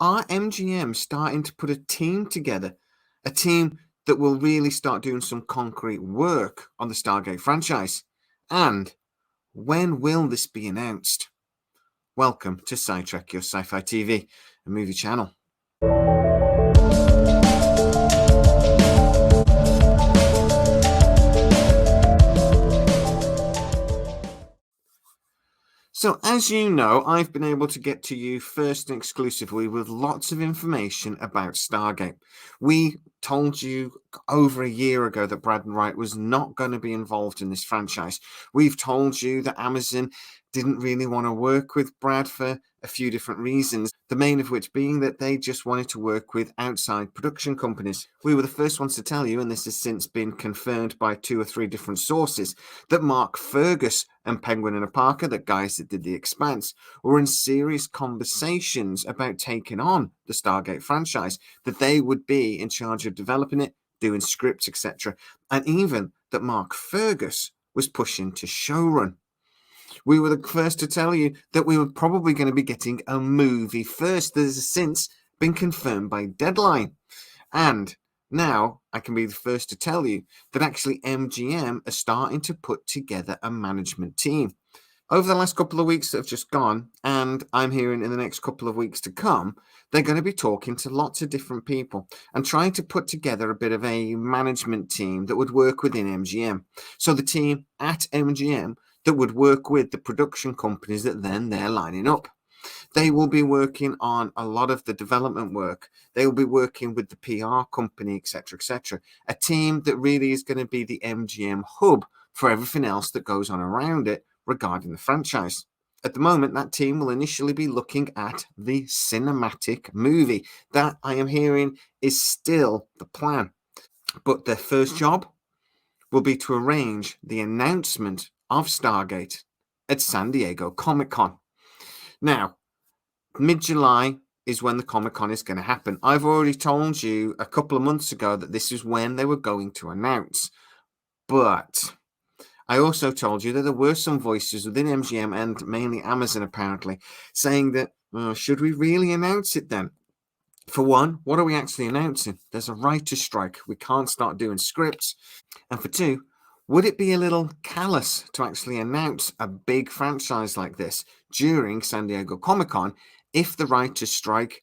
Are MGM starting to put a team together? A team that will really start doing some concrete work on the Stargate franchise? And when will this be announced? Welcome to SciTrek, your sci-fi TV and movie channel. So, as you know, I've been able to get to you first and exclusively with lots of information about Stargate. We told you over a year ago that Brad Wright was not going to be involved in this franchise. We've told you that Amazon didn't really want to work with Brad for a few different reasons, the main of which being that they just wanted to work with outside production companies. We were the first ones to tell you, and this has since been confirmed by 2 or 3 different sources, that Mark Fergus and Penguin and Parker, the guys that did The Expanse, were in serious conversations about taking on the Stargate franchise, that they would be in charge of developing it, doing scripts, etc., and even that Mark Fergus was pushing to showrun. We were the first to tell you that we were probably going to be getting a movie first. That has since been confirmed by Deadline. And now I can be the first to tell you that actually MGM are starting to put together a management team. Over the last couple of weeks that have just gone, and I'm hearing in the next couple of weeks to come, they're going to be talking to lots of different people and trying to put together a bit of a management team that would work within MGM. So the team at MGM that would work with the production companies that then they're lining up. They will be working on a lot of the development work. They will be working with the PR company, etc., etc. A team that really is going to be the MGM hub for everything else that goes on around it regarding the franchise. At the moment, that team will initially be looking at the cinematic movie. That, I am hearing, is still the plan. But their first job will be to arrange the announcement of Stargate at San Diego Comic-Con. Now, mid-July is when the Comic-Con is going to happen. I've already told you a couple of months ago that this is when they were going to announce. But I also told you that there were some voices within MGM and mainly Amazon apparently saying that, should we really announce it then? For one, what are we actually announcing? There's a writer's strike. We can't start doing scripts. And for two, would it be a little callous to actually announce a big franchise like this during San Diego Comic-Con if the writer's strike,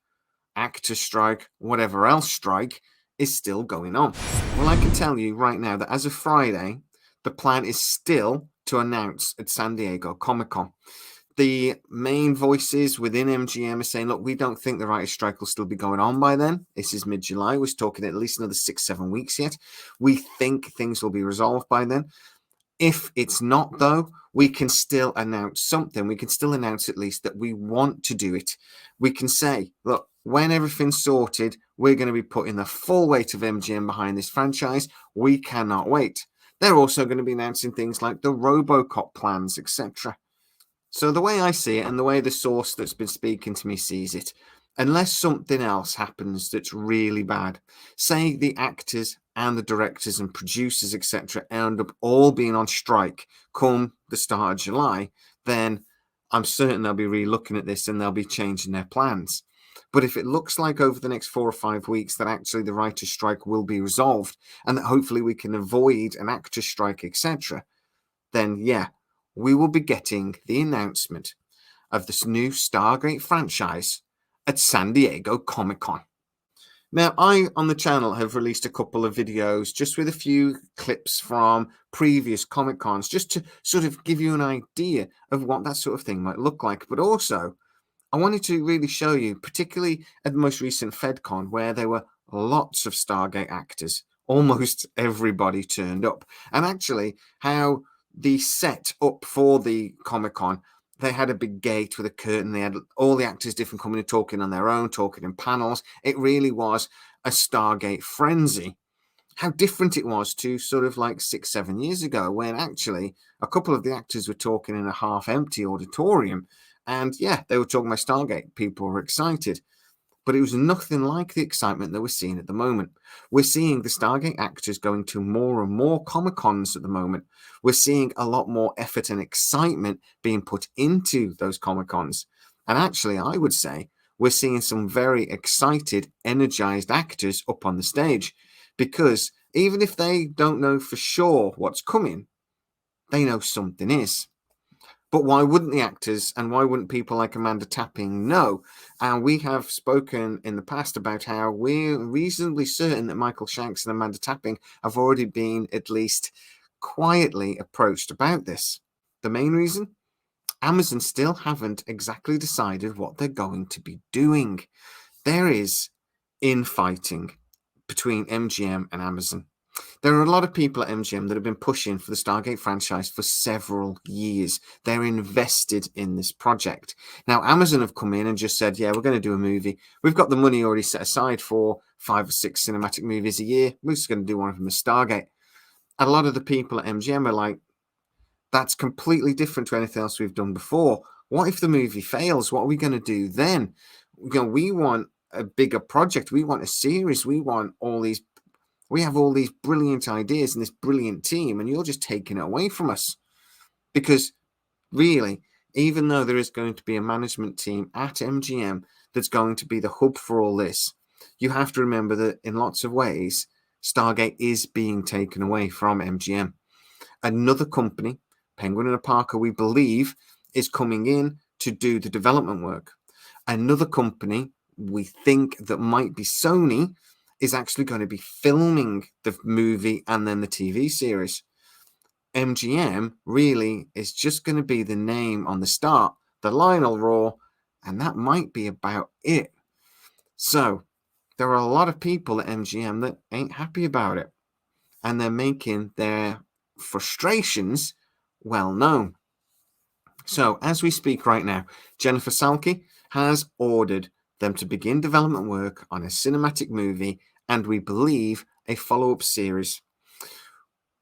actor's strike, whatever else strike is still going on? Well, I can tell you right now that as of Friday, the plan is still to announce at San Diego Comic-Con. The main voices within MGM are saying, look, we don't think the writer's strike will still be going on by then. This is mid-July. We're talking at least another 6-7 weeks yet. We think things will be resolved by then. If it's not, though, we can still announce something. We can still announce at least that we want to do it. We can say, look, when everything's sorted, we're going to be putting the full weight of MGM behind this franchise. We cannot wait. They're also going to be announcing things like the RoboCop plans, etc. So the way I see it and the way the source that's been speaking to me sees it, unless something else happens that's really bad, say the actors and the directors and producers, etc., end up all being on strike come the start of July, then I'm certain they'll be re-looking at this and they'll be changing their plans. But if it looks like over the next 4 or 5 weeks that actually the writer's strike will be resolved and that hopefully we can avoid an actor's strike, etc., then yeah, we will be getting the announcement of this new Stargate franchise at San Diego Comic-Con. Now, I, on the channel, have released a couple of videos just with a few clips from previous Comic-Cons, just to sort of give you an idea of what that sort of thing might look like. But also, I wanted to really show you, particularly at the most recent FedCon, where there were lots of Stargate actors. Almost everybody turned up. And actually, how the set up for the Comic-Con, they had a big gate with a curtain. They had all the actors different coming and talking on their own, talking in panels. It really was a Stargate frenzy. How different it was to sort of like 6-7 years ago when actually a couple of the actors were talking in a half-empty auditorium. And yeah, they were talking about Stargate. People were excited. But it was nothing like the excitement that we're seeing at the moment. We're seeing the Stargate actors going to more and more Comic-Cons at the moment. We're seeing a lot more effort and excitement being put into those Comic-Cons. And actually, I would say we're seeing some very excited, energized actors up on the stage, because even if they don't know for sure what's coming, they know something is. But why wouldn't the actors and why wouldn't people like Amanda Tapping know? And we have spoken in the past about how we're reasonably certain that Michael Shanks and Amanda Tapping have already been at least quietly approached about this. The main reason? Amazon still haven't exactly decided what they're going to be doing. There is infighting between MGM and Amazon. There are a lot of people at MGM that have been pushing for the Stargate franchise for several years. They're invested in this project. Now, Amazon have come in and just said, yeah, we're going to do a movie. We've got the money already set aside for 5 or 6 cinematic movies a year. We're just going to do one of them as Stargate. And a lot of the people at MGM are like, that's completely different to anything else we've done before. What if the movie fails? What are we going to do then? We want a bigger project. We want a series. We have all these brilliant ideas and this brilliant team, and you're just taking it away from us. Because really, even though there is going to be a management team at MGM that's going to be the hub for all this, you have to remember that in lots of ways, Stargate is being taken away from MGM. Another company, Penguin and Parker, we believe, is coming in to do the development work. Another company, we think that might be Sony, is actually going to be filming the movie and then the TV series. MGM really is just going to be the name on the start, the line will roar, and that might be about it. So there are a lot of people at MGM that ain't happy about it, and they're making their frustrations well known. So as we speak right now, Jennifer Salke has ordered them to begin development work on a cinematic movie, and we believe a follow-up series.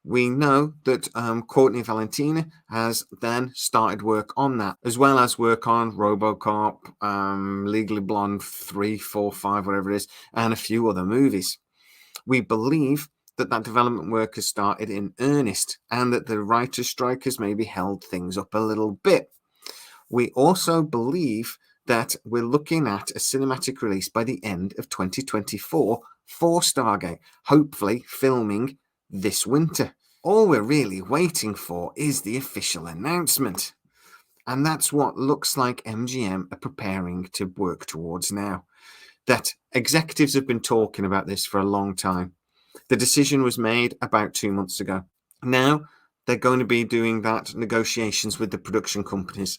We know that Courtney Valentina has then started work on that, as well as work on RoboCop, Legally Blonde 3, 4, 5, whatever it is, and a few other movies. We believe that development work has started in earnest, and that the writer's strike has maybe held things up a little bit. We also believe that we're looking at a cinematic release by the end of 2024 for Stargate, hopefully filming this winter. All we're really waiting for is the official announcement. And that's what looks like MGM are preparing to work towards now. That executives have been talking about this for a long time. The decision was made about 2 months ago. Now they're going to be doing that negotiations with the production companies.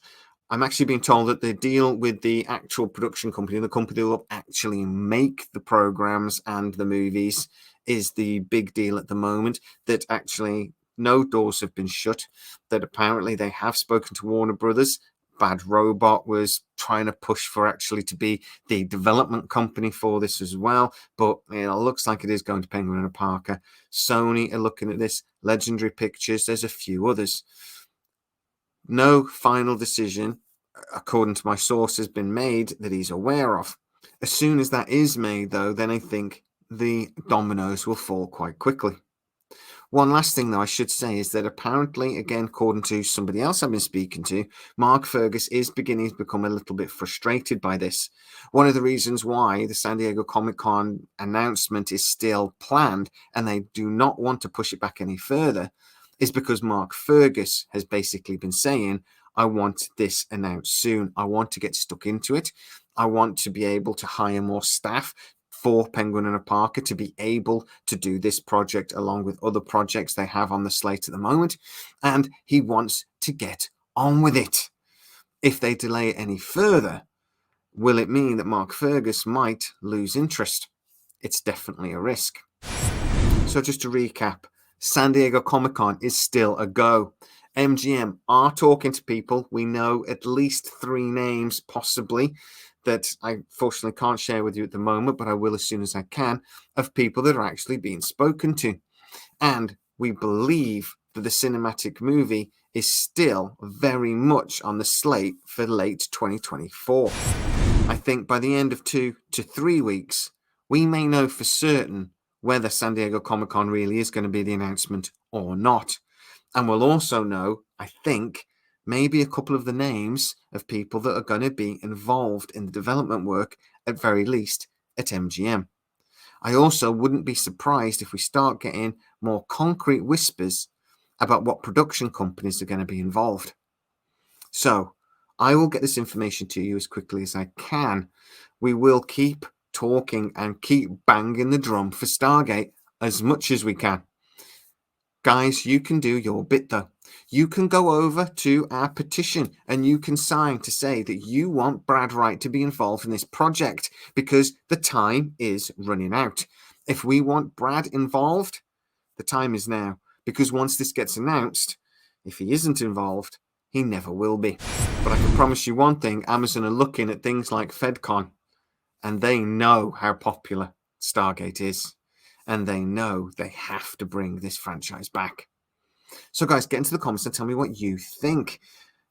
I'm actually being told that the deal with the actual production company, the company that will actually make the programs and the movies, is the big deal at the moment. That actually no doors have been shut. That apparently they have spoken to Warner Brothers. Bad Robot was trying to push for actually to be the development company for this as well, but it looks like it is going to Penguin and Parker. Sony are looking at this. Legendary Pictures, there's a few others. No final decision, according to my source, has been made that he's aware of. As soon as that is made, though, then I think the dominoes will fall quite quickly. One last thing, though, I should say is that apparently, again, according to somebody else I've been speaking to, Mark Fergus is beginning to become a little bit frustrated by this. One of the reasons why the San Diego Comic-Con announcement is still planned and they do not want to push it back any further is because Mark Fergus has basically been saying, I want this announced soon. I want to get stuck into it. I want to be able to hire more staff for Penguin and Parker to be able to do this project along with other projects they have on the slate at the moment. And he wants to get on with it. If they delay it any further, will it mean that Mark Fergus might lose interest? It's definitely a risk. So just to recap, San Diego Comic-Con is still a go. MGM are talking to people. We know at least 3 names, possibly, that I fortunately can't share with you at the moment, but I will as soon as I can, of people that are actually being spoken to. And we believe that the cinematic movie is still very much on the slate for late 2024. I think by the end of 2 to 3 weeks, we may know for certain whether San Diego Comic-Con really is going to be the announcement or not. And we'll also know, I think, maybe a couple of the names of people that are going to be involved in the development work, at very least at MGM. I also wouldn't be surprised if we start getting more concrete whispers about what production companies are going to be involved. So I will get this information to you as quickly as I can. We will keep talking and keep banging the drum for Stargate as much as we can. Guys, you can do your bit though. You can go over to our petition and you can sign to say that you want Brad Wright to be involved in this project because the time is running out. If we want Brad involved, the time is now, because once this gets announced, if he isn't involved, he never will be. But I can promise you one thing, Amazon are looking at things like FedCon and they know how popular Stargate is. And they know they have to bring this franchise back. So guys, get into the comments and tell me what you think.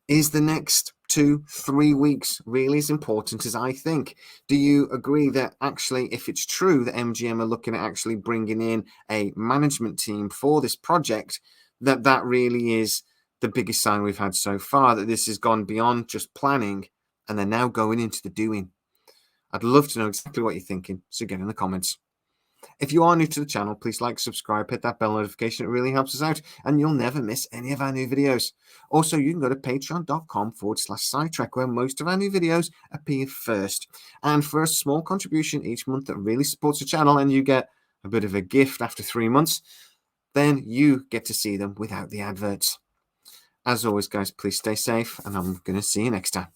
Is the next 2-3 weeks really as important as I think? Do you agree that actually, if it's true that MGM are looking at actually bringing in a management team for this project, that really is the biggest sign we've had so far, that this has gone beyond just planning and they're now going into the doing? I'd love to know exactly what you're thinking, so get in the comments. If you are new to the channel, please like, subscribe, hit that bell notification. It really helps us out and you'll never miss any of our new videos. Also, you can go to patreon.com/SciTrek, where most of our new videos appear first. And for a small contribution each month that really supports the channel and you get a bit of a gift after 3 months, then you get to see them without the adverts. As always, guys, please stay safe and I'm going to see you next time.